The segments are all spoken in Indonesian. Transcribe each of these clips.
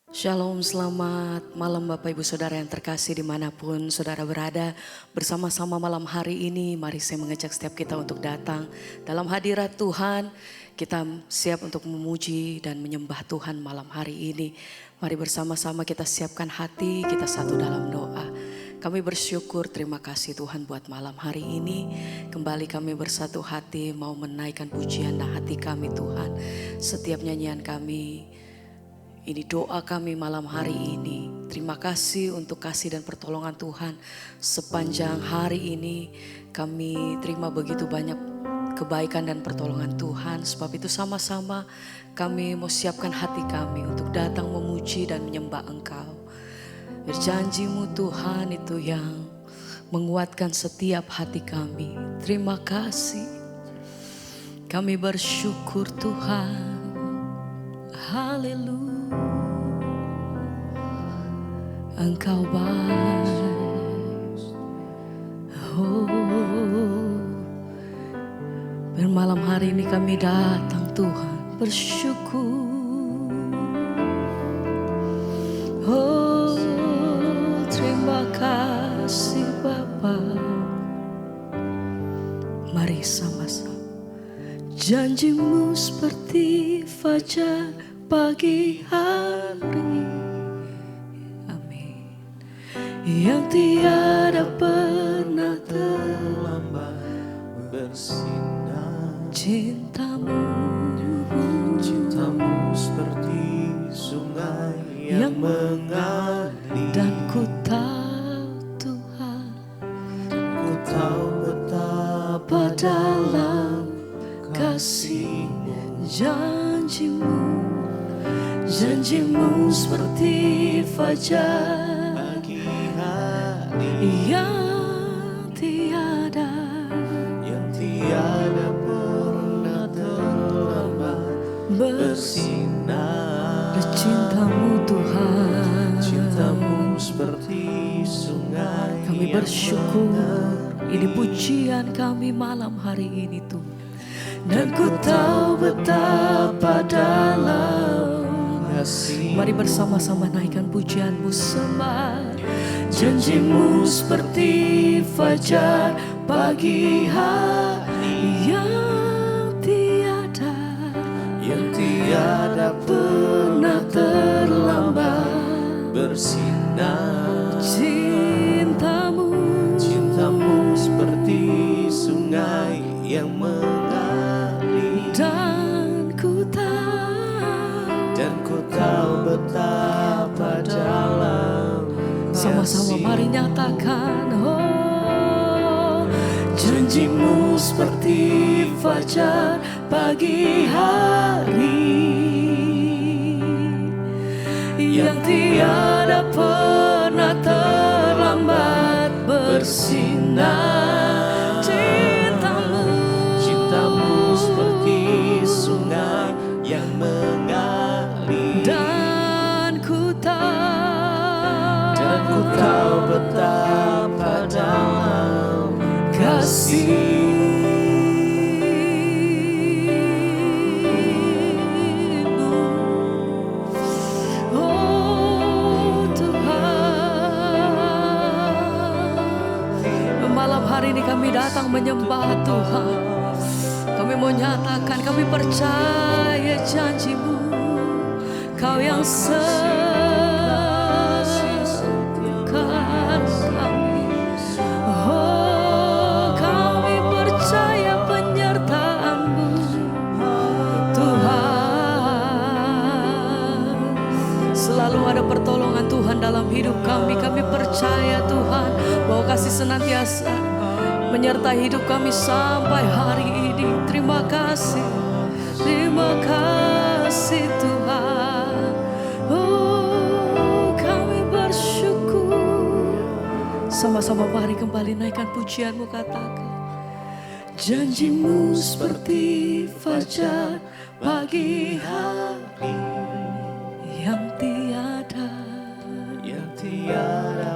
Shalom, selamat malam Bapak Ibu Saudara yang terkasih dimanapun Saudara berada. Bersama-sama malam hari ini mari saya mengajak setiap kita untuk datang dalam hadirat Tuhan. Kita siap untuk memuji dan menyembah Tuhan malam hari ini. Mari bersama-sama kita siapkan hati kita satu dalam doa. Kami bersyukur, terima kasih Tuhan buat malam hari ini. Kembali kami bersatu hati mau menaikkan pujian dan hati kami Tuhan. Setiap nyanyian kami, ini doa kami malam hari ini. Terima kasih untuk kasih dan pertolongan Tuhan. Sepanjang hari ini kami terima begitu banyak kebaikan dan pertolongan Tuhan. Sebab itu sama-sama kami mau siapkan hati kami untuk datang memuji dan menyembah Engkau. Berjanjimu Tuhan itu yang menguatkan setiap hati kami. Terima kasih. Kami bersyukur Tuhan. Haleluya. Engkau baik. Bermalam hari ini kami datang Tuhan bersyukur. Terima kasih Bapa. Mari sama-sama. Janjimu seperti fajar pagi hari, amin, yang tiada pernah terlambat bersinar. Cintamu seperti sungai yang mengalir, dan ku tahu Tuhan, ku tahu betapa dalam kasih-Mu. Janjimu seperti fajar pagi hari yang tiada pernah terlambat bersinar. Cintamu Tuhan, Cintamu seperti sungai. kami bersyukur. Ini pujian kami malam hari ini Tuhan. Dan ku tahu betapa dalam kasih. Mari bersama-sama naikkan pujianmu sembah. Janjimu seperti fajar pagi hari yang tiada pernah terlambat bersinar. Cintamu seperti sungai yang mengalir, dan ku tahu betapa dalam. sama-sama mari nyatakan, janjimu seperti fajar pagi hari yang tiada pernah terlambat bersinar. Cintamu seperti sungai yang mengalir, dan ku tahu betapa dalam kasih-Mu. Oh Tuhan, malam hari ini kami datang menyembah Tuhan. Kami mau nyatakan kami percaya janji-Mu. Kau yang setiakan kami. Oh, kami percaya penyertaan-Mu Tuhan. Selalu ada pertolongan Tuhan dalam hidup kami. Kami percaya Tuhan bahwa kasih senantiasa menyertai hidup kami sampai hari ini. Terima kasih Tuhan. Oh, kami bersyukur. Sama-sama mari kembali naikkan pujianmu, katakan. Janjimu seperti fajar pagi hari yang tiada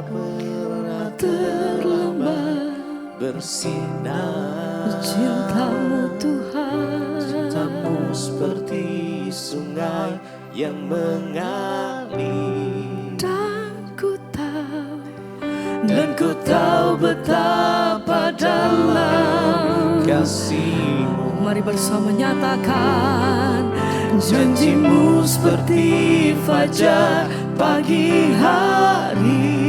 pernah terlambat bersinar. Cintamu Tuhan, Cintamu seperti sungai yang mengalir. Dan ku tahu betapa dalam kasih-Mu. Mari bersama nyatakan Janji-Mu seperti fajar pagi hari,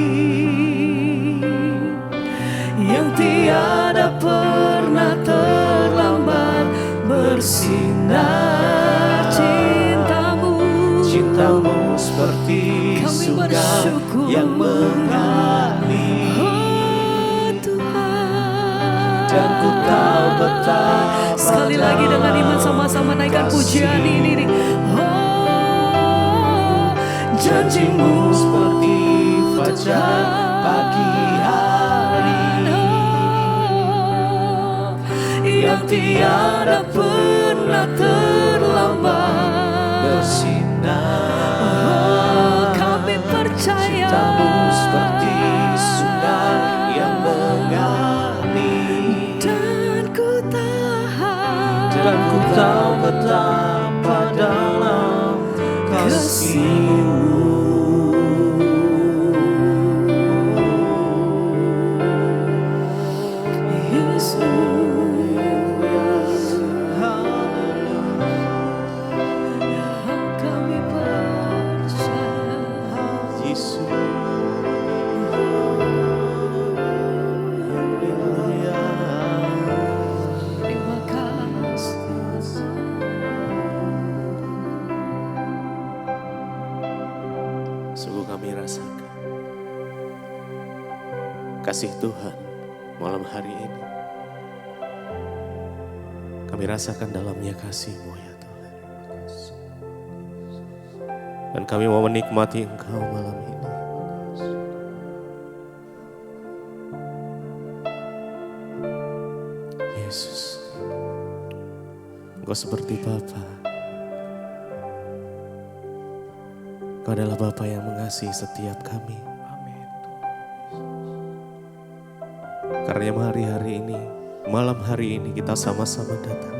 yang tiada pernah terlambat bersinar. Cinta-Mu seperti sungai yang mengalir. Dan ku tahu betapa. Sekali lagi dengan iman sama-sama naikkan pujian ini. Janji-Mu seperti fajar pagi hari, yang tiada pernah terlambat bersinar. Kami percaya Cinta-Mu seperti sungai yang mengalir. Dan ku tahu betapa dalam kasih-Mu. kami percaya. Yesus. Terima kasih. Sungguh kami rasakan kasih Tuhan malam hari ini. Kami rasakan dalamnya kasih-Mu ya Tuhan. Dan kami mau menikmati Engkau malam ini. Yesus, Engkau seperti Bapa. Engkau adalah Bapa yang mengasihi setiap kami. Karena hari-hari ini, malam hari ini kita sama-sama datang.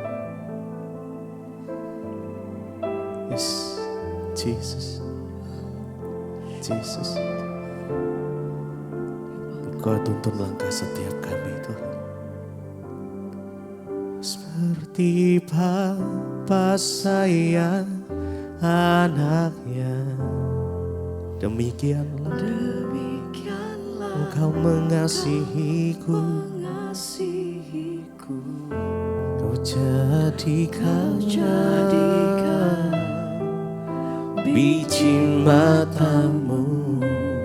Yes, Jesus, Jesus. Engkau tuntun langkah setiap kami Tuhan. Seperti Bapa sayang anaknya, demikianlah Engkau mengasihiku. Kau jadikan biji mata-Mu,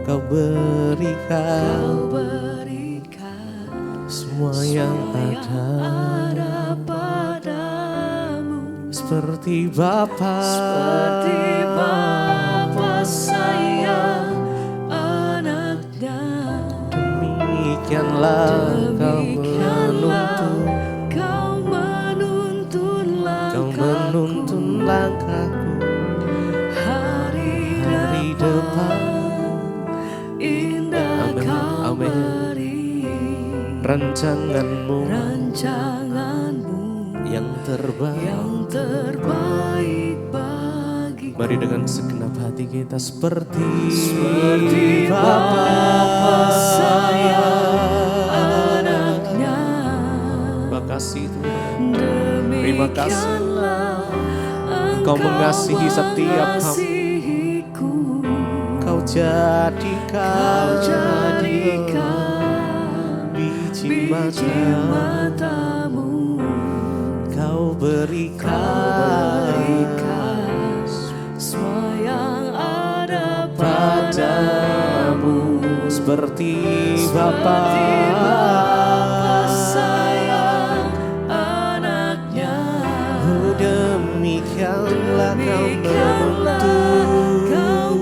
Kau berikan semua yang ada padamu. Seperti Bapa sayang anaknya, demikianlah Kau menuntun langkahku. Hari depan indah Kau beri. Rancangan-Mu yang terbaik bagi. Mari dengan segenap hati kita seperti Bapa sayang anaknya. Terima kasih Tuhan. Terima kasih Engkau mengasihi setiap hamba. Kau jadikan biji mata-Mu, Kau berikan semua yang ada padamu. Seperti Bapa sayang anaknya, oh demikianlah Kau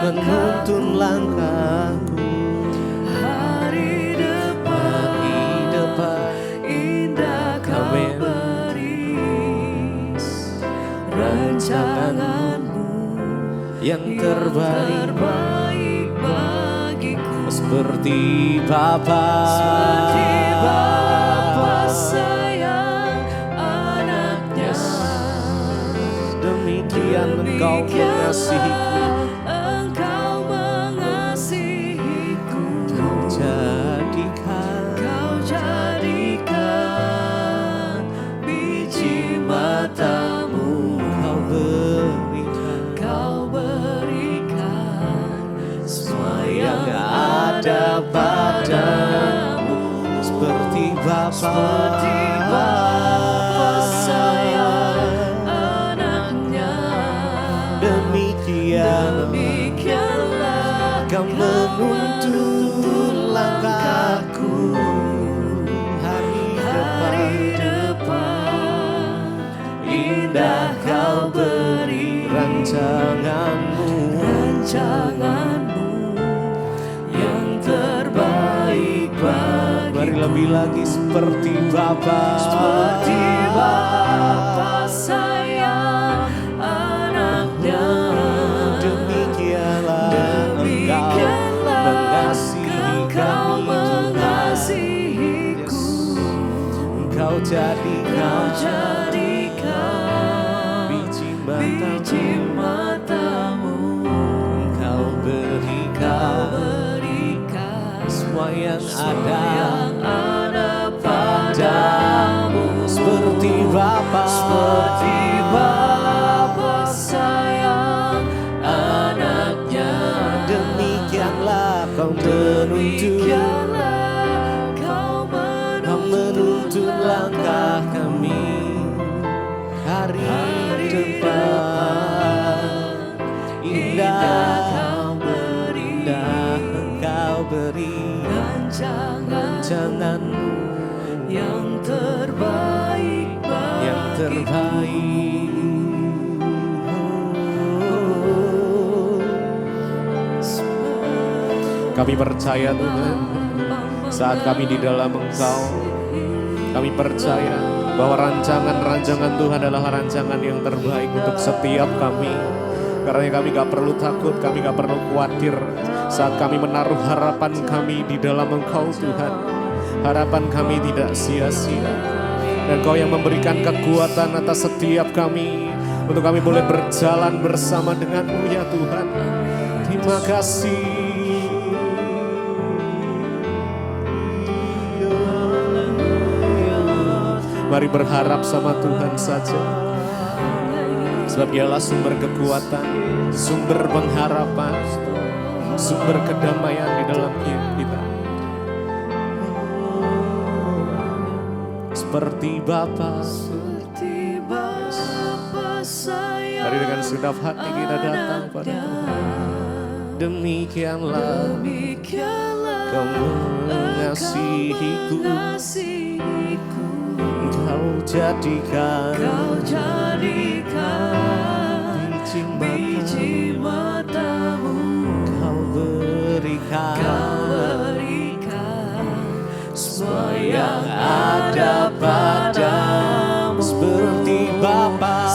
menuntun langkahku. Hari depan indah Kau beri. Rancangan-Mu yang terbaik bagiku. Seperti Bapa sayang anaknya, demikian Engkau mengasihiku. Engkau mengasihiku. Kau jadikan biji matamu. Kau berikan semua yang ada padamu. Seperti Bapa sayang anaknya, demikianlah Kau menuntun langkahku. Hari depan indah Kau beri rancanganmu yang terbaik bagi. Mari lebih lagi seperti Bapa sayang anaknya, demikianlah Engkau mengasihiku. Engkau jadikan biji matamu. Engkau berikan semua yang ada padamu. Seperti Bapa sayang anaknya, demikianlah Kau menuntun langkah kami. Hari depan indah Engkau beri rancanganmu yang terbaik bagi. Kami percaya Tuhan, saat kami di dalam Engkau, kami percaya bahwa rancangan-rancangan Tuhan adalah rancangan yang terbaik untuk setiap kami. Karena kami gak perlu takut, kami gak perlu khawatir saat kami menaruh harapan kami di dalam Engkau Tuhan. Harapan kami tidak sia-sia. Dan Kau yang memberikan kekuatan atas setiap kami untuk kami boleh berjalan bersama dengan-Mu ya Tuhan. Terima kasih. Mari berharap sama Tuhan saja. Sebab Dialah sumber kekuatan, sumber pengharapan, sumber kedamaian di dalam hidup kita. Seperti Bapa sayang. Mari dengan segenap hati kita datang pada Tuhan. Demikianlah Kau mengasihiku. Kau jadikan biji matamu. Kau berikan semua yang ada padamu. Seperti Bapa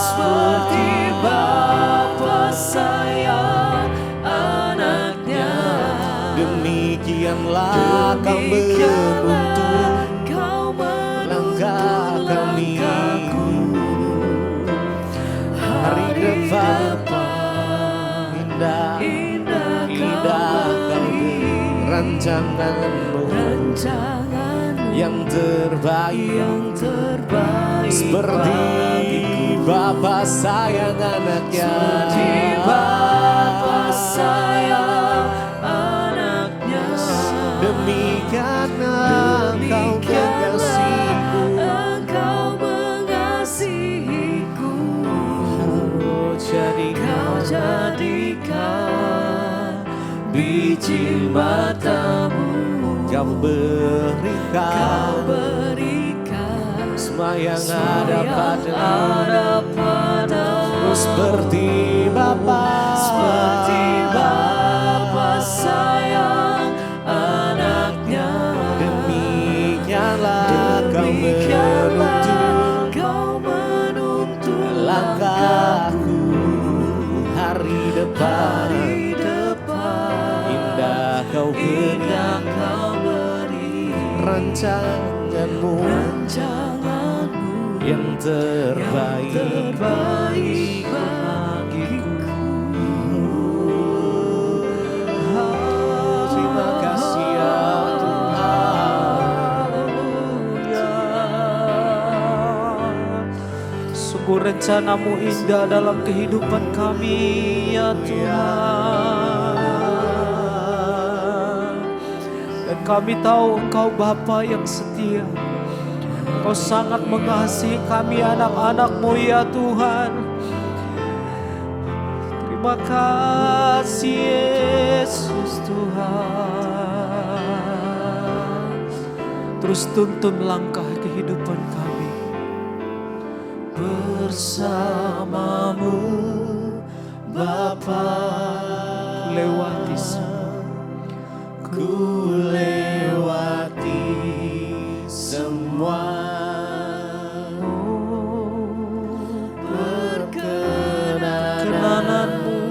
sayang anaknya, demikianlah Kau menuntun langkah kami. Hari depan indah Kau rancanganmu yang terbaik. Seperti Bapa sayang anaknya, demikianlah Engkau mengasihiku. Kau jadikan biji matamu. Kau berikan semua yang ada padamu. Seperti Bapa sayang anaknya, demikianlah Kau menuntun langkahku. Hari depan indah Kau beri rancanganmu yang terbaik bagi Sungguh rencana-Mu indah dalam kehidupan kami ya Tuhan. Dan kami tahu Engkau Bapa yang setia. Engkau sangat mengasihi kami anak-anak-Mu ya Tuhan. Terima kasih Yesus Tuhan. Terus tuntun langkah kehidupan kami. Bersama-Mu Bapa, lewati semua. Ku lewati semua perkenanan-Mu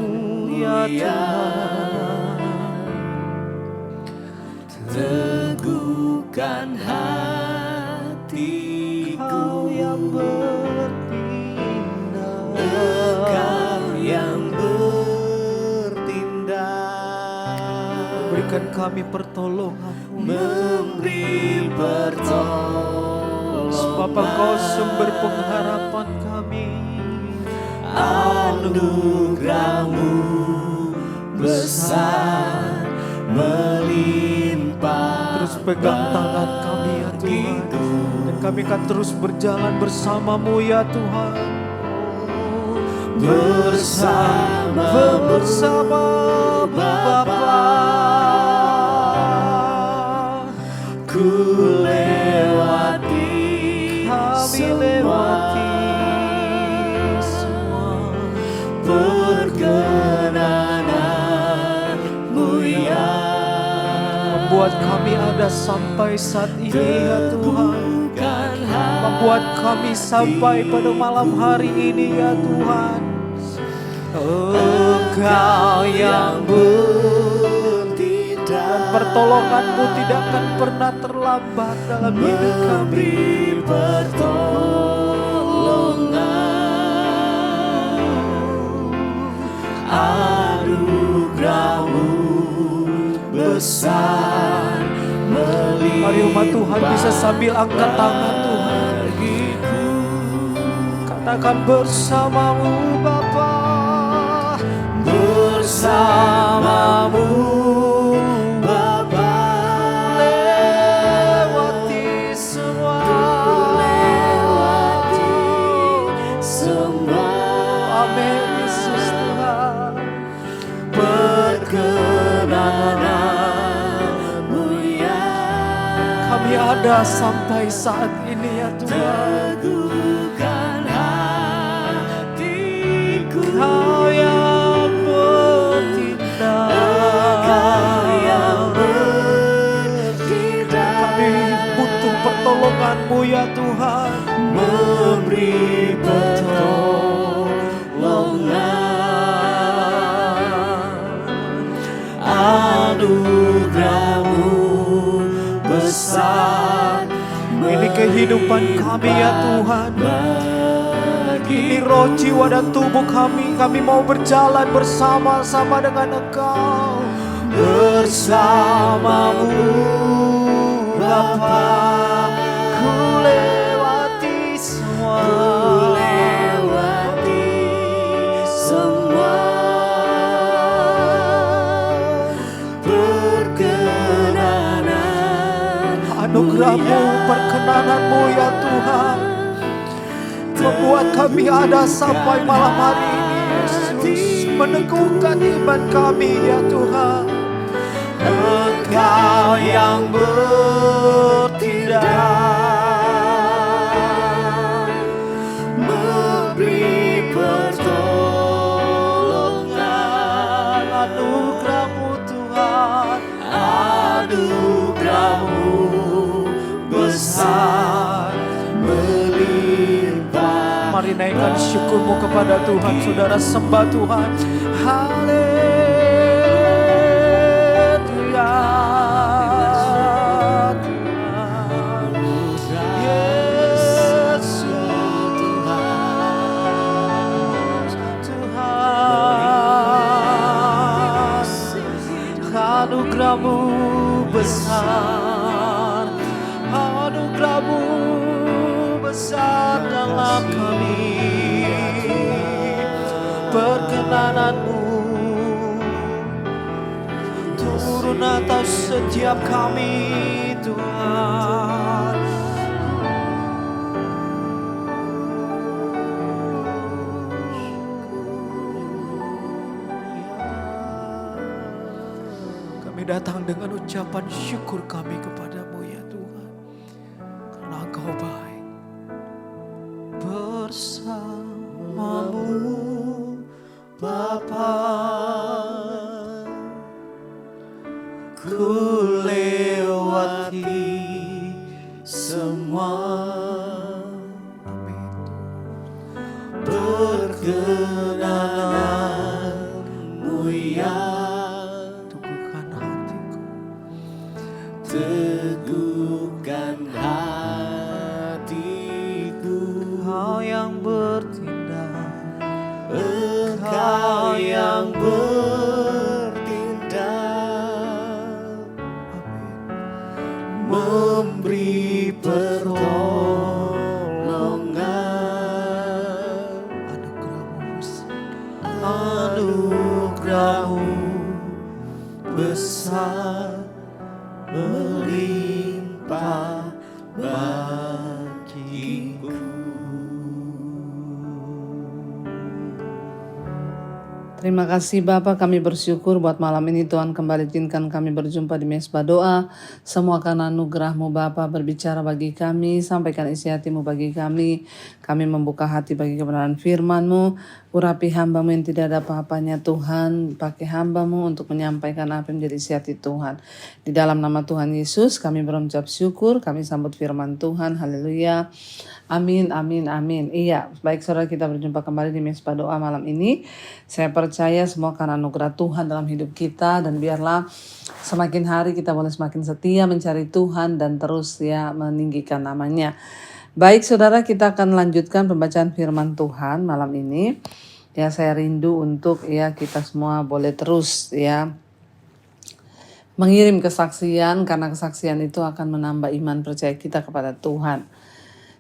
ya Tuhan. Teguhkan hatiku, Kau yang bertindak, Engkau yang bertindak, berikan kami pertolongan-Mu, memberi pertolongan. sebab Engkau sumber pengharapan kami. Anugerah-Mu besar melimpah. Terus pegang tangan kami ya Tuhan, dan kami akan terus berjalan bersama-Mu ya Tuhan. Bersama Bapa, ku lewati kami lewati semua perkenanan-Mu yang membuat kami ada sampai saat ini ya Tuhan. Membuat kami sampai pada malam hari ini ya Tuhan. Engkau yang bertindak, dan pertolongan-Mu tidak akan pernah terlambat dalam hidup kami. Anugerah-Mu besar melimpah. Mari umat Tuhan bisa sambil angkat tangan Tuhan. Katakan bersama-Mu Bapa, Bersama-Mu Bapa, lewati semua, lewati semua amin Yesus Tuhan. perkenanan-Mu yang Kami ada sampai saat ini ya Tuhan. teguhkan hatiku. Kau yang bertindak, Engkau yang bertindak, kami butuh pertolongan-Mu ya Tuhan. memberi pertolongan. Anugerah-Mu besar Ini kehidupan kami ya Tuhan. Ini roh, jiwa, dan tubuh kami. Kami mau berjalan bersama-sama dengan Engkau. bersama-Mu Bapa, Ku lewati semua, lewati semua perkenanan. anugerah-Mu, perkenanan-Mu ya Tuhan, membuat kami ada sampai malam hari ini Yesus. Meneguhkan iman kami ya Tuhan. Engkau yang bertindak, memberi pertolongan. Anugerah-Mu Tuhan, Anugerah-Mu besar melimpah. mari naikkan syukur-Mu kepada Tuhan. Saudara sembah Tuhan. Haleluya. Yesus Tuhan, anugerah-Mu besar, anugerah-Mu besar dalam kami. perkenanan-Mu turun atas setiap kami Tuhan. Kami datang dengan ucapan syukur kami kepada-Mu ya Tuhan, karena Engkau baik. Bersama-Mu Bapa, ku lewati semua perkenanan-Mu yang teguhkan hatiku, teguhkan hatiku. Engkau yang bertindak, Engkau yang bertindak, memberi pertolongan. Anugerah-Mu besar melimpah bagiku. Terima kasih Bapa, kami bersyukur buat malam ini Tuhan kembali izinkan kami berjumpa di Mezbah Doa. Semua karena anugerah-Mu Bapa, berbicara bagi kami, sampaikan isi hati-Mu bagi kami. Kami membuka hati bagi kebenaran firman-Mu. Urapi hamba-Mu yang tidak ada apa-apanya Tuhan. Pakai hamba-Mu untuk menyampaikan apa yang menjadi isi hati Tuhan. Di dalam nama Tuhan Yesus kami berucap syukur, kami sambut firman Tuhan. Haleluya. Amin, amin, amin. Iya, baik saudara, kita berjumpa kembali di Mezbah Doa malam ini. Saya percaya semua karena anugerah Tuhan dalam hidup kita, dan biarlah semakin hari kita boleh semakin setia mencari Tuhan dan terus ya meninggikan namanya. Baik saudara, kita akan lanjutkan pembacaan firman Tuhan malam ini. Ya, saya rindu untuk ya kita semua boleh terus ya mengirim kesaksian, karena kesaksian itu akan menambah iman percaya kita kepada Tuhan.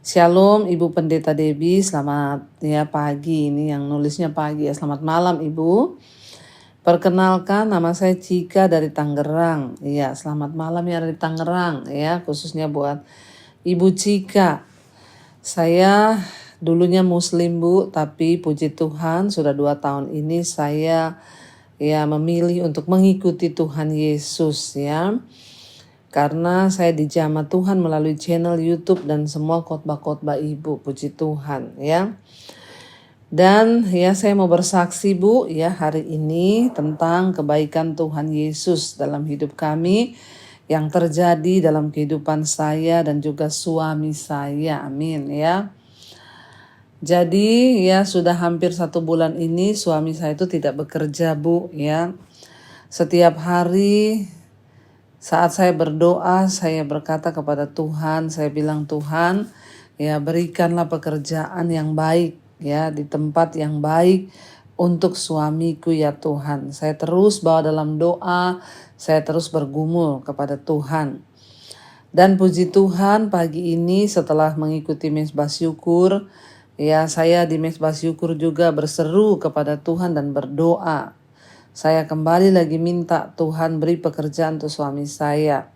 Shalom Ibu Pendeta Debbie, selamat ya pagi, ini yang nulisnya pagi ya, selamat malam Ibu. Perkenalkan, nama saya Cika dari Tangerang. Iya, selamat malam ya dari Tangerang ya, khususnya buat Ibu Cika. Saya dulunya Muslim Bu, tapi puji Tuhan sudah 2 tahun ini saya ya memilih untuk mengikuti Tuhan Yesus ya. Karena saya dijamah Tuhan melalui channel YouTube dan semua khotbah-khotbah Ibu, puji Tuhan ya. Dan ya saya mau bersaksi Bu ya hari ini tentang kebaikan Tuhan Yesus dalam hidup kami yang terjadi dalam kehidupan saya dan juga suami saya, amin ya. Jadi ya sudah hampir 1 bulan ini suami saya itu tidak bekerja Bu ya. Setiap hari saat saya berdoa, saya berkata kepada Tuhan, saya bilang Tuhan, ya berikanlah pekerjaan yang baik, ya di tempat yang baik untuk suamiku ya Tuhan. Saya terus bawa dalam doa, saya terus bergumul kepada Tuhan. Dan puji Tuhan pagi ini setelah mengikuti Mezbah Syukur, ya saya di Mezbah Syukur juga berseru kepada Tuhan dan berdoa. Saya kembali lagi minta Tuhan beri pekerjaan untuk suami saya.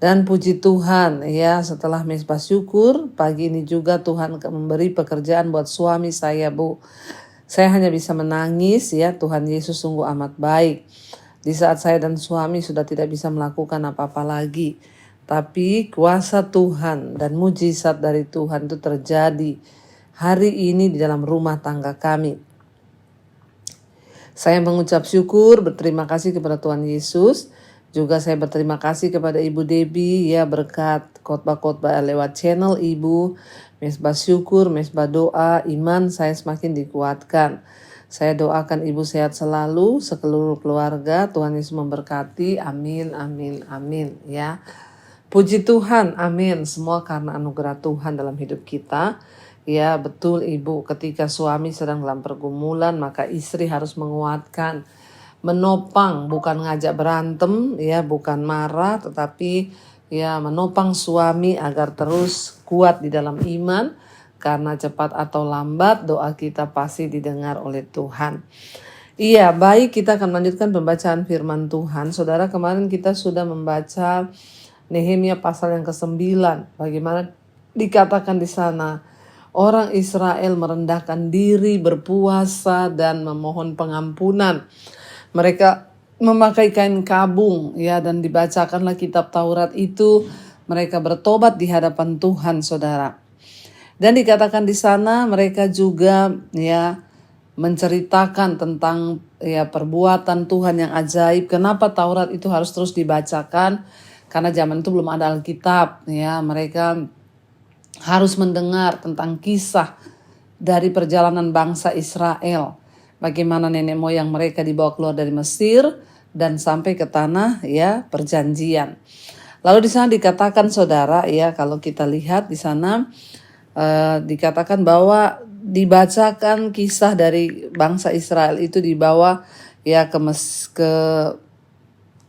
Dan puji Tuhan ya setelah Mezbah Syukur pagi ini juga Tuhan memberi pekerjaan buat suami saya Bu. Saya hanya bisa menangis ya, Tuhan Yesus sungguh amat baik. Di saat saya dan suami sudah tidak bisa melakukan apa-apa lagi. Tapi kuasa Tuhan dan mujizat dari Tuhan itu terjadi hari ini di dalam rumah tangga kami. Saya mengucap syukur, berterima kasih kepada Tuhan Yesus. Juga saya berterima kasih kepada Ibu Debbie ya berkat khotbah-khotbah lewat channel Ibu. Mezbah Syukur, Mezbah Doa, iman saya semakin dikuatkan. Saya doakan Ibu sehat selalu, seluruh keluarga. Tuhan Yesus memberkati. Amin, amin, amin ya. Puji Tuhan, amin. Semua karena anugerah Tuhan dalam hidup kita. Ya betul Ibu, ketika suami sedang dalam pergumulan maka istri harus menguatkan, menopang, bukan ngajak berantem ya, bukan marah, tetapi ya menopang suami agar terus kuat di dalam iman, karena cepat atau lambat doa kita pasti didengar oleh Tuhan. Iya, baik, kita akan melanjutkan pembacaan firman Tuhan. Saudara, kemarin kita sudah membaca Nehemia pasal yang ke-9. Bagaimana dikatakan di sana orang Israel merendahkan diri, berpuasa dan memohon pengampunan. Mereka memakai kain kabung, ya, dan dibacakanlah kitab Taurat itu. Mereka bertobat di hadapan Tuhan, saudara. Dan dikatakan di sana mereka juga, ya, menceritakan tentang, ya, perbuatan Tuhan yang ajaib. Kenapa Taurat itu harus terus dibacakan? Karena zaman itu belum ada Alkitab, ya. Mereka harus mendengar tentang kisah dari perjalanan bangsa Israel. Bagaimana nenek moyang mereka dibawa keluar dari Mesir dan sampai ke tanah, ya, perjanjian. Lalu di sana dikatakan, saudara, ya, kalau kita lihat di sana dikatakan bahwa dibacakan kisah dari bangsa Israel itu dibawa, ya, ke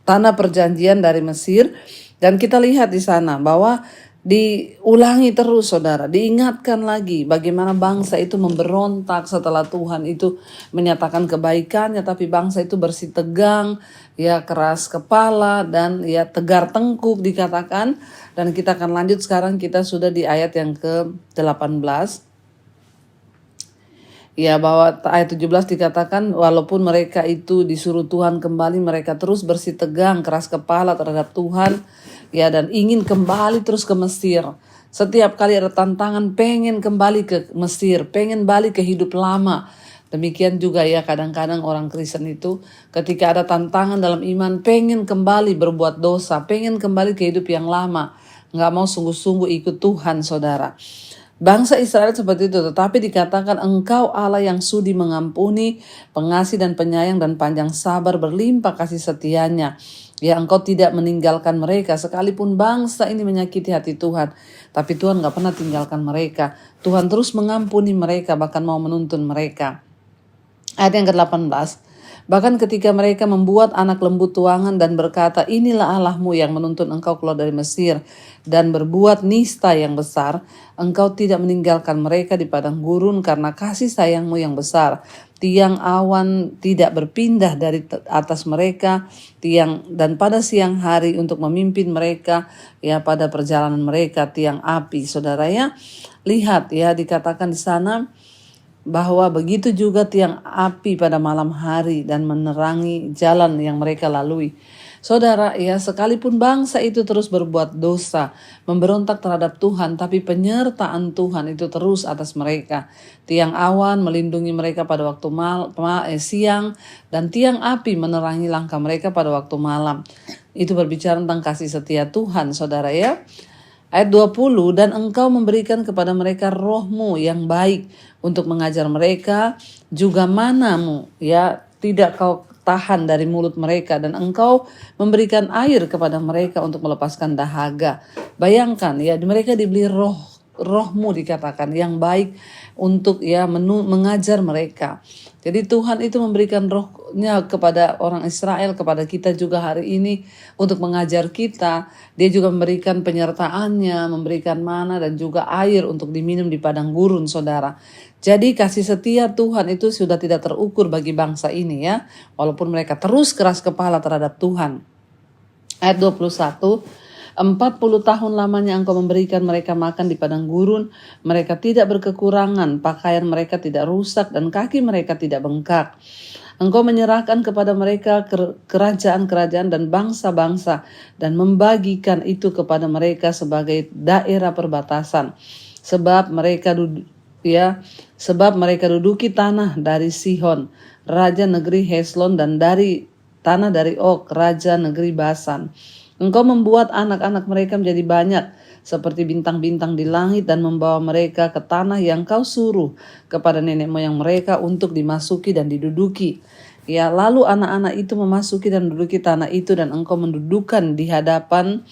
tanah perjanjian dari Mesir, dan kita lihat di sana bahwa diulangi terus, saudara, diingatkan lagi bagaimana bangsa itu memberontak setelah Tuhan itu menyatakan kebaikannya, tapi bangsa itu bersitegang, ya, keras kepala dan, ya, tegar tengkuk dikatakan. Dan kita akan lanjut sekarang, kita sudah di ayat yang ke-18. Ya, bahwa ayat 17 dikatakan walaupun mereka itu disuruh Tuhan kembali, mereka terus bersitegang, keras kepala terhadap Tuhan, ya, dan ingin kembali terus ke Mesir. Setiap kali ada tantangan pengen kembali ke Mesir, pengen balik ke hidup lama. Demikian juga, ya, kadang-kadang orang Kristen itu ketika ada tantangan dalam iman pengen kembali berbuat dosa, pengen kembali ke hidup yang lama, nggak mau sungguh-sungguh ikut Tuhan, saudara. Bangsa Israel seperti itu, tetapi dikatakan Engkau Allah yang sudi mengampuni, pengasih dan penyayang dan panjang sabar, berlimpah kasih setianya. Ya, Engkau tidak meninggalkan mereka sekalipun bangsa ini menyakiti hati Tuhan. Tapi Tuhan gak pernah tinggalkan mereka. Tuhan terus mengampuni mereka, bahkan mau menuntun mereka. Ayat yang ke-18. Bahkan ketika mereka membuat anak lembu tuangan dan berkata, inilah Allahmu yang menuntun engkau keluar dari Mesir, dan berbuat nista yang besar, engkau tidak meninggalkan mereka di padang gurun karena kasih sayangmu yang besar. Tiang awan tidak berpindah dari atas mereka, dan pada siang hari untuk memimpin mereka, ya, pada perjalanan mereka, tiang api. Saudara, ya, lihat, ya, dikatakan di sana bahwa begitu juga tiang api pada malam hari dan menerangi jalan yang mereka lalui. Saudara, ya, sekalipun bangsa itu terus berbuat dosa, memberontak terhadap Tuhan, tapi penyertaan Tuhan itu terus atas mereka. Tiang awan melindungi mereka pada waktu siang, dan tiang api menerangi langkah mereka pada waktu malam. Itu berbicara tentang kasih setia Tuhan, saudara, ya. Ayat 20, dan engkau memberikan kepada mereka rohmu yang baik untuk mengajar mereka, juga manamu, ya, tidak kau tahan dari mulut mereka, dan engkau memberikan air kepada mereka untuk melepaskan dahaga. Bayangkan, ya, mereka diberi rohmu dikatakan yang baik untuk, ya, mengajar mereka. Jadi Tuhan itu memberikan rohnya kepada orang Israel, kepada kita juga hari ini untuk mengajar kita. Dia juga memberikan penyertaannya, memberikan mana dan juga air untuk diminum di padang gurun, saudara. Jadi kasih setia Tuhan itu sudah tidak terukur bagi bangsa ini, ya, walaupun mereka terus keras kepala terhadap Tuhan. Ayat 21, 40 tahun lamanya engkau memberikan mereka makan di padang gurun, mereka tidak berkekurangan, pakaian mereka tidak rusak dan kaki mereka tidak bengkak. Engkau menyerahkan kepada mereka kerajaan-kerajaan dan bangsa-bangsa dan membagikan itu kepada mereka sebagai daerah perbatasan. Sebab mereka duduki tanah dari Sihon, raja negeri Heslon, dan dari tanah dari Og, raja negeri Basan. Engkau membuat anak-anak mereka menjadi banyak seperti bintang-bintang di langit dan membawa mereka ke tanah yang kau suruh kepada nenek moyang mereka untuk dimasuki dan diduduki. Ya, lalu anak-anak itu memasuki dan menduduki tanah itu, dan engkau mendudukan di hadapan,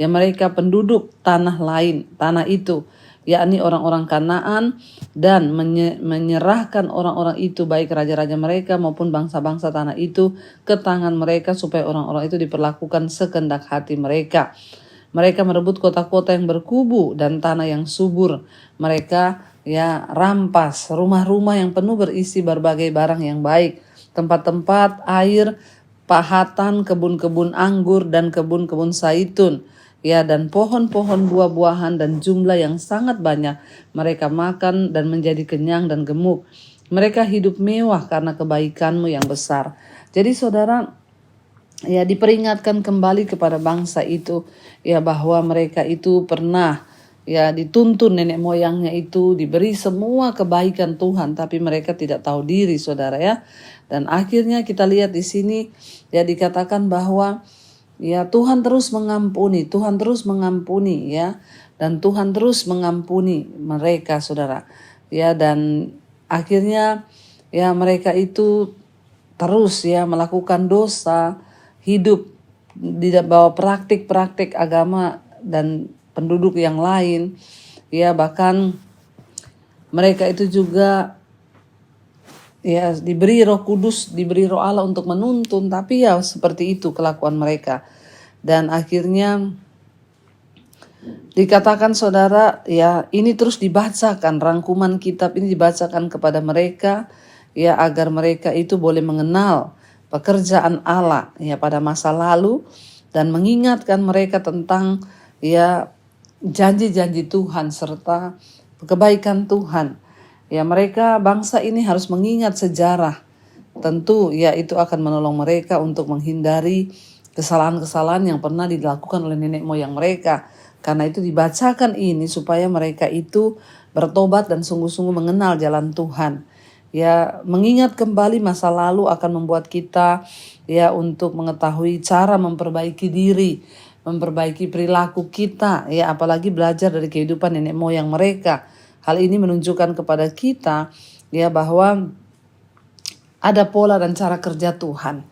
ya, mereka penduduk tanah lain, tanah itu, yakni orang-orang Kanaan, dan menyerahkan orang-orang itu, baik raja-raja mereka maupun bangsa-bangsa tanah itu, ke tangan mereka supaya orang-orang itu diperlakukan sekehendak hati mereka. Mereka merebut kota-kota yang berkubu dan tanah yang subur. Mereka rampas rumah-rumah yang penuh berisi berbagai barang yang baik, tempat-tempat air, pahatan, kebun-kebun anggur dan kebun-kebun zaitun, dan pohon-pohon buah-buahan dan jumlah yang sangat banyak. Mereka makan dan menjadi kenyang dan gemuk. Mereka hidup mewah karena kebaikanmu yang besar. Jadi saudara, diperingatkan kembali kepada bangsa itu bahwa mereka itu pernah dituntun nenek moyangnya itu, diberi semua kebaikan Tuhan, tapi mereka tidak tahu diri, saudara ya. Dan akhirnya kita lihat di sini dikatakan bahwa Tuhan terus mengampuni, dan Tuhan terus mengampuni mereka, saudara. Dan akhirnya mereka itu terus melakukan dosa, hidup di bawah praktik-praktik agama dan penduduk yang lain, bahkan mereka itu juga diberi Roh Kudus, diberi Roh Allah untuk menuntun, tapi seperti itu kelakuan mereka. Dan akhirnya dikatakan saudara, ini terus dibacakan, rangkuman kitab ini dibacakan kepada mereka, agar mereka itu boleh mengenal pekerjaan Allah pada masa lalu, dan mengingatkan mereka tentang janji-janji Tuhan serta kebaikan Tuhan. Mereka bangsa ini harus mengingat sejarah. Tentu itu akan menolong mereka untuk menghindari kesalahan-kesalahan yang pernah dilakukan oleh nenek moyang mereka. Karena itu dibacakan ini supaya mereka itu bertobat dan sungguh-sungguh mengenal jalan Tuhan. Mengingat kembali masa lalu akan membuat kita untuk mengetahui cara memperbaiki diri, memperbaiki perilaku kita, apalagi belajar dari kehidupan nenek moyang mereka. Hal ini menunjukkan kepada kita bahwa ada pola dan cara kerja Tuhan.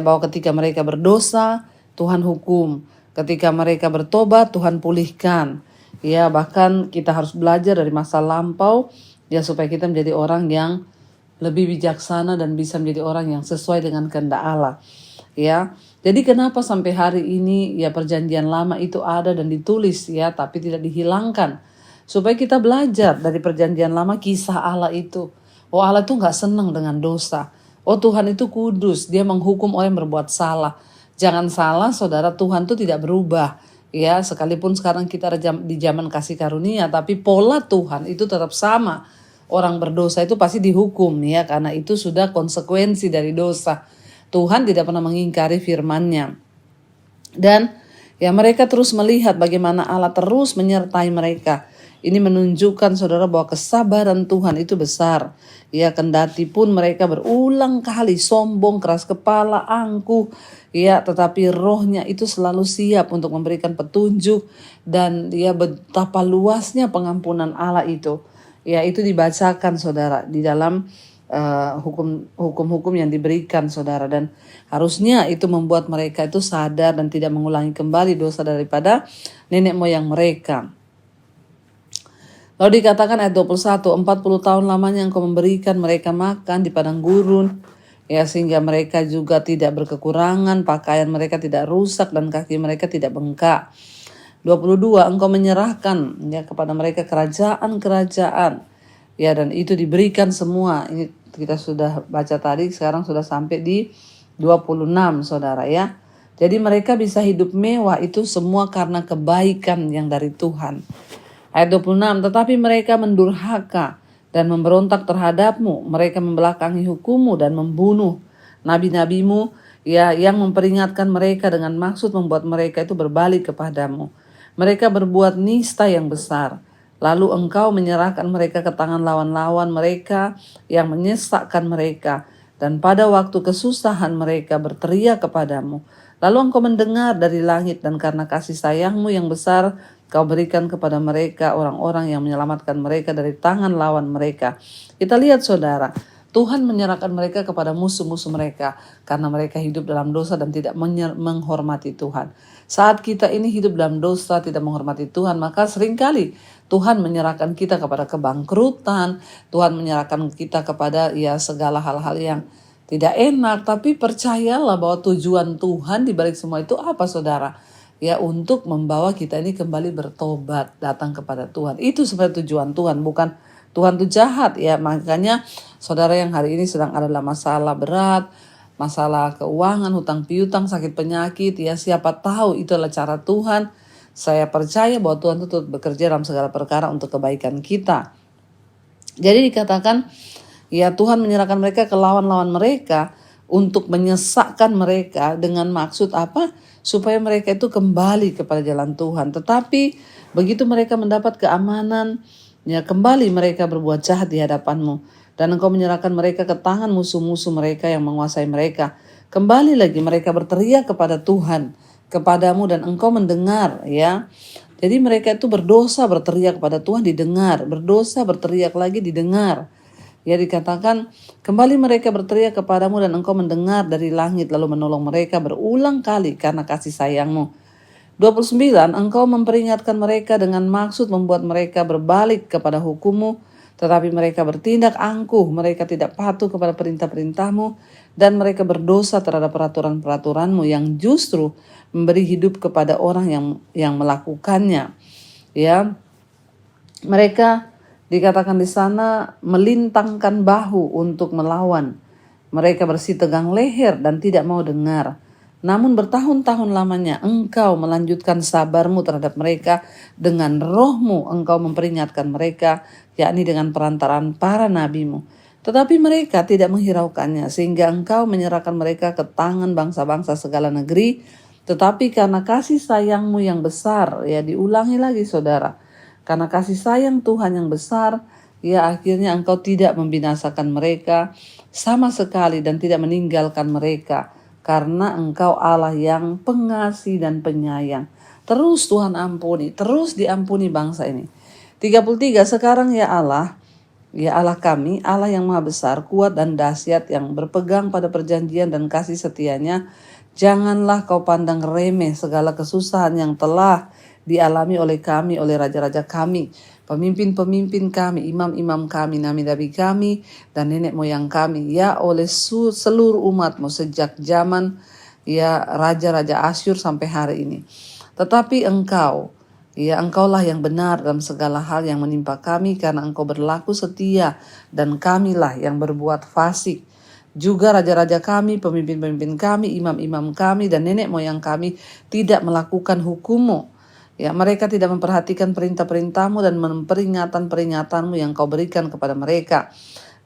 Bahwa ketika mereka berdosa, Tuhan hukum. Ketika mereka bertobat, Tuhan pulihkan. Bahkan kita harus belajar dari masa lampau supaya kita menjadi orang yang lebih bijaksana dan bisa menjadi orang yang sesuai dengan kehendak Allah. Jadi kenapa sampai hari ini perjanjian lama itu ada dan ditulis tapi tidak dihilangkan, supaya kita belajar dari perjanjian lama kisah Allah itu. Allah itu gak senang dengan dosa. Tuhan itu kudus, dia menghukum orang yang berbuat salah. Jangan salah saudara, Tuhan itu tidak berubah. Sekalipun sekarang kita di zaman kasih karunia, tapi pola Tuhan itu tetap sama. Orang berdosa itu pasti dihukum karena itu sudah konsekuensi dari dosa. Tuhan tidak pernah mengingkari firman-Nya. Dan mereka terus melihat bagaimana Allah terus menyertai mereka. Ini menunjukkan saudara bahwa kesabaran Tuhan itu besar. Kendati pun mereka berulang kali sombong, keras kepala, angkuh. Tetapi rohnya itu selalu siap untuk memberikan petunjuk. Dan betapa luasnya pengampunan Allah itu. Itu dibacakan saudara di dalam hukum-hukum yang diberikan saudara, dan harusnya itu membuat mereka itu sadar dan tidak mengulangi kembali dosa daripada nenek moyang mereka. Lalu dikatakan ayat 21, 40 tahun lamanya engkau memberikan mereka makan di padang gurun, sehingga mereka juga tidak berkekurangan, pakaian mereka tidak rusak dan kaki mereka tidak bengkak. 22, engkau menyerahkan kepada mereka kerajaan-kerajaan, dan itu diberikan semua. Ini kita sudah baca tadi, sekarang sudah sampai di 26 saudara Jadi mereka bisa hidup mewah itu semua karena kebaikan yang dari Tuhan. Ayat 26, tetapi mereka mendurhaka dan memberontak terhadapmu. Mereka membelakangi hukummu dan membunuh nabi-nabimu yang memperingatkan mereka dengan maksud membuat mereka itu berbalik kepadamu. Mereka berbuat nista yang besar. Lalu engkau menyerahkan mereka ke tangan lawan-lawan mereka yang menyesakkan mereka. Dan pada waktu kesusahan mereka berteriak kepadamu. Lalu engkau mendengar dari langit, dan karena kasih sayangmu yang besar, kau berikan kepada mereka orang-orang yang menyelamatkan mereka dari tangan lawan mereka. Kita lihat saudara, Tuhan menyerahkan mereka kepada musuh-musuh mereka karena mereka hidup dalam dosa dan tidak menghormati Tuhan. Saat kita ini hidup dalam dosa, tidak menghormati Tuhan, maka seringkali Tuhan menyerahkan kita kepada kebangkrutan, Tuhan menyerahkan kita kepada segala hal-hal yang tidak enak. Tapi percayalah bahwa tujuan Tuhan di balik semua itu apa saudara? ya untuk membawa kita ini kembali bertobat, datang kepada Tuhan. Itu sebenarnya tujuan Tuhan, bukan Tuhan itu jahat ya. Makanya saudara yang hari ini sedang adalah masalah berat, masalah keuangan, hutang piutang, sakit penyakit, ya siapa tahu itu adalah cara Tuhan. Saya percaya bahwa Tuhan itu turut bekerja dalam segala perkara untuk kebaikan kita. Jadi dikatakan ya Tuhan menyerahkan mereka ke lawan-lawan mereka untuk menyesakkan mereka dengan maksud apa? Supaya mereka itu kembali kepada jalan Tuhan. Tetapi begitu mereka mendapat keamanan, ya kembali mereka berbuat jahat di hadapanmu. Dan engkau menyerahkan mereka ke tangan musuh-musuh mereka yang menguasai mereka. Kembali lagi mereka berteriak kepada Tuhan, kepadamu, dan engkau mendengar ya. Jadi mereka itu berdosa berteriak kepada Tuhan didengar, berdosa berteriak lagi didengar. Ya dikatakan kembali mereka berteriak kepadamu dan engkau mendengar dari langit lalu menolong mereka berulang kali karena kasih sayangmu. 29, engkau memperingatkan mereka dengan maksud membuat mereka berbalik kepada hukummu, tetapi mereka bertindak angkuh, mereka tidak patuh kepada perintah-perintahmu, dan mereka berdosa terhadap peraturan-peraturanmu yang justru memberi hidup kepada orang yang melakukannya. Ya, mereka dikatakan di sana melintangkan bahu untuk melawan. Mereka bersitegang leher dan tidak mau dengar. Namun bertahun-tahun lamanya engkau melanjutkan sabarmu terhadap mereka, dengan rohmu engkau memperingatkan mereka, yakni dengan perantaraan para nabimu. Tetapi mereka tidak menghiraukannya, sehingga engkau menyerahkan mereka ke tangan bangsa-bangsa segala negeri. Tetapi karena kasih sayangmu yang besar, ya diulangi lagi saudara, karena kasih sayang Tuhan yang besar, ya akhirnya engkau tidak membinasakan mereka sama sekali dan tidak meninggalkan mereka. Karena engkau Allah yang pengasih dan penyayang. Terus Tuhan ampuni, terus diampuni bangsa ini. 33, sekarang ya Allah kami, Allah yang maha besar, kuat dan dahsyat, yang berpegang pada perjanjian dan kasih setianya. Janganlah kau pandang remeh segala kesusahan yang telah dialami oleh kami, oleh raja-raja kami, pemimpin-pemimpin kami, imam-imam kami, nabi-nabi kami, dan nenek moyang kami, ya oleh seluruh umatmu sejak zaman ya raja-raja Asyur sampai hari ini. Tetapi engkau, ya engkaulah yang benar dalam segala hal yang menimpa kami, karena engkau berlaku setia, dan kamilah yang berbuat fasik. Juga raja-raja kami, pemimpin-pemimpin kami, imam-imam kami, dan nenek moyang kami tidak melakukan hukum-Mu. Ya, mereka tidak memperhatikan perintah-perintahmu dan peringatan-peringatanmu yang kau berikan kepada mereka.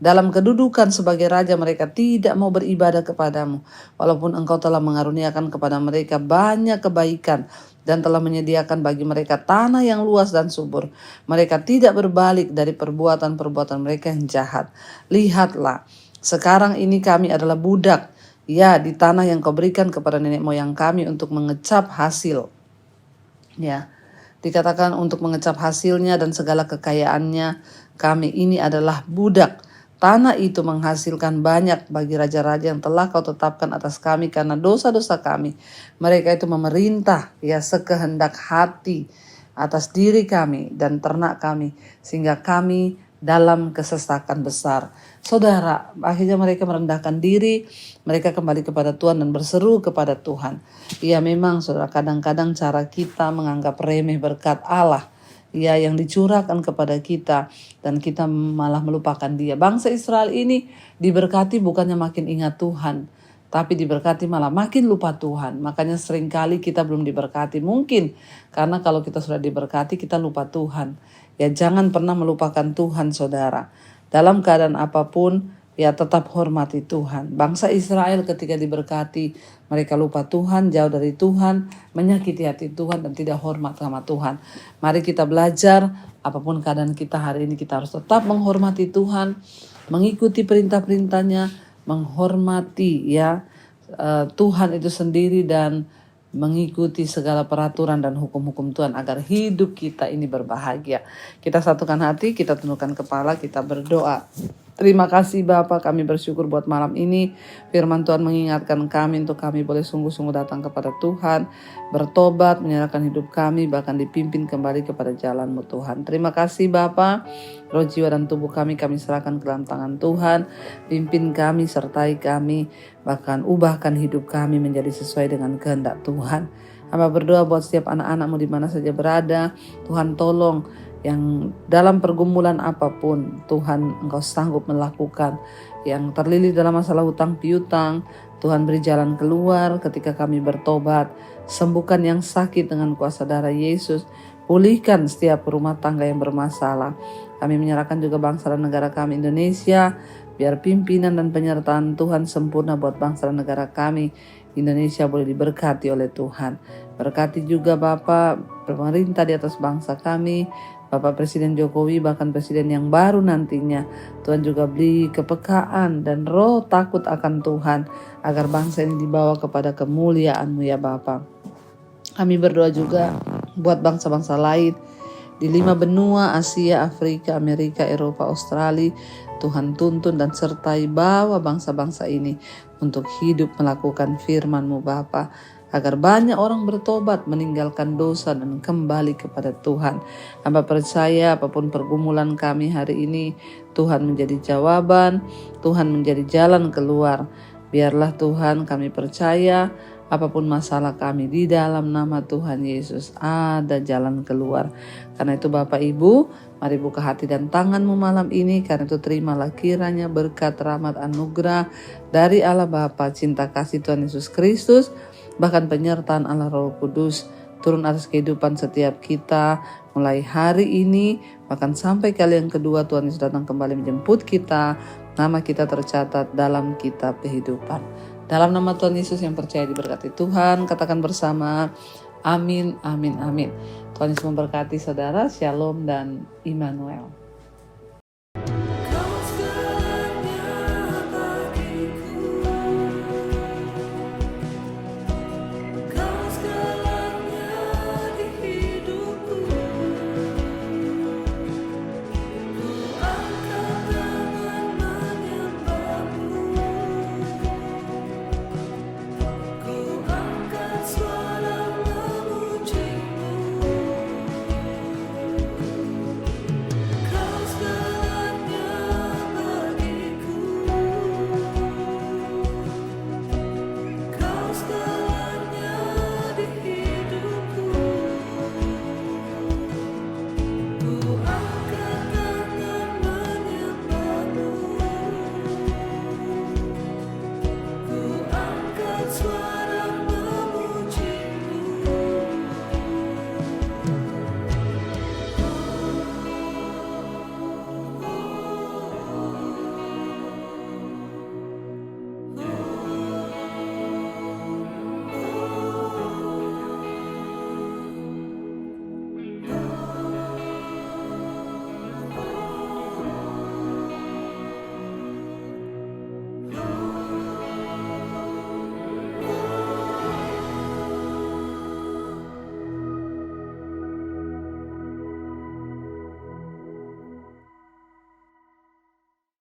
Dalam kedudukan sebagai raja mereka tidak mau beribadah kepadamu, walaupun engkau telah mengaruniakan kepada mereka banyak kebaikan dan telah menyediakan bagi mereka tanah yang luas dan subur. Mereka tidak berbalik dari perbuatan-perbuatan mereka yang jahat. Lihatlah, sekarang ini kami adalah budak, ya di tanah yang kau berikan kepada nenek moyang kami untuk mengecap hasil. Ya, dikatakan untuk mengecap hasilnya dan segala kekayaannya, kami ini adalah budak. Tanah itu menghasilkan banyak bagi raja-raja yang telah kau tetapkan atas kami karena dosa-dosa kami. Mereka itu memerintah ya sekehendak hati atas diri kami dan ternak kami, sehingga kami dalam kesesakan besar. Saudara, akhirnya mereka merendahkan diri, mereka kembali kepada Tuhan dan berseru kepada Tuhan. Ya memang saudara, kadang-kadang cara kita menganggap remeh berkat Allah ya yang dicurahkan kepada kita, dan kita malah melupakan Dia. Bangsa Israel ini diberkati bukannya makin ingat Tuhan, tapi diberkati malah makin lupa Tuhan. Makanya seringkali kita belum diberkati, mungkin karena kalau kita sudah diberkati kita lupa Tuhan. Ya jangan pernah melupakan Tuhan saudara. Dalam keadaan apapun ya tetap hormati Tuhan. Bangsa Israel ketika diberkati mereka lupa Tuhan, jauh dari Tuhan, menyakiti hati Tuhan dan tidak hormat sama Tuhan. Mari kita belajar, apapun keadaan kita hari ini kita harus tetap menghormati Tuhan, mengikuti perintah-perintahnya, menghormati ya Tuhan itu sendiri, dan mengikuti segala peraturan dan hukum-hukum Tuhan agar hidup kita ini berbahagia. Kita satukan hati, kita tundukkan kepala, kita berdoa. Terima kasih Bapa, kami bersyukur buat malam ini. Firman Tuhan mengingatkan kami untuk kami boleh sungguh-sungguh datang kepada Tuhan, bertobat, menyerahkan hidup kami, bahkan dipimpin kembali kepada jalan-Mu Tuhan. Terima kasih Bapa. Roh, jiwa, dan tubuh kami serahkan ke dalam tangan Tuhan. Pimpin kami, sertai kami, bahkan ubahkan hidup kami menjadi sesuai dengan kehendak Tuhan. Hamba berdoa buat setiap anak-anak-Mu di mana saja berada. Tuhan tolong yang dalam pergumulan apapun Tuhan Engkau sanggup melakukan. Yang terlilit dalam masalah hutang piutang, Tuhan beri jalan keluar ketika kami bertobat. Sembuhkan yang sakit dengan kuasa darah Yesus. Pulihkan setiap rumah tangga yang bermasalah. Kami menyerahkan juga bangsa dan negara kami Indonesia. Biar pimpinan dan penyertaan Tuhan sempurna buat bangsa dan negara kami. Indonesia boleh diberkati oleh Tuhan. Berkati juga Bapak pemerintah di atas bangsa kami. Bapak Presiden Jokowi, bahkan Presiden yang baru nantinya. Tuhan juga beri kepekaan dan roh takut akan Tuhan. Agar bangsa ini dibawa kepada kemuliaan-Mu ya Bapak. Kami berdoa juga buat bangsa-bangsa lain. Di 5 benua, Asia, Afrika, Amerika, Eropa, Australia. Tuhan tuntun dan sertai bawa bangsa-bangsa ini untuk hidup melakukan firman-Mu Bapa, agar banyak orang bertobat, meninggalkan dosa dan kembali kepada Tuhan. Hamba percaya apapun pergumulan kami hari ini, Tuhan menjadi jawaban, Tuhan menjadi jalan keluar. Biarlah Tuhan, kami percaya apapun masalah kami, di dalam nama Tuhan Yesus ada jalan keluar. Karena itu Bapak Ibu, mari buka hati dan tangan-Mu malam ini. Karena itu terimalah kiranya berkat, rahmat, anugerah dari Allah Bapa, cinta kasih Tuhan Yesus Kristus, bahkan penyertaan Allah Roh Kudus turun atas kehidupan setiap kita mulai hari ini, bahkan sampai kali yang kedua Tuhan Yesus datang kembali menjemput kita. Nama kita tercatat dalam kitab kehidupan. Dalam nama Tuhan Yesus yang percaya diberkati Tuhan, katakan bersama, amin, amin, amin. Tuhan Yesus memberkati saudara, shalom dan Immanuel.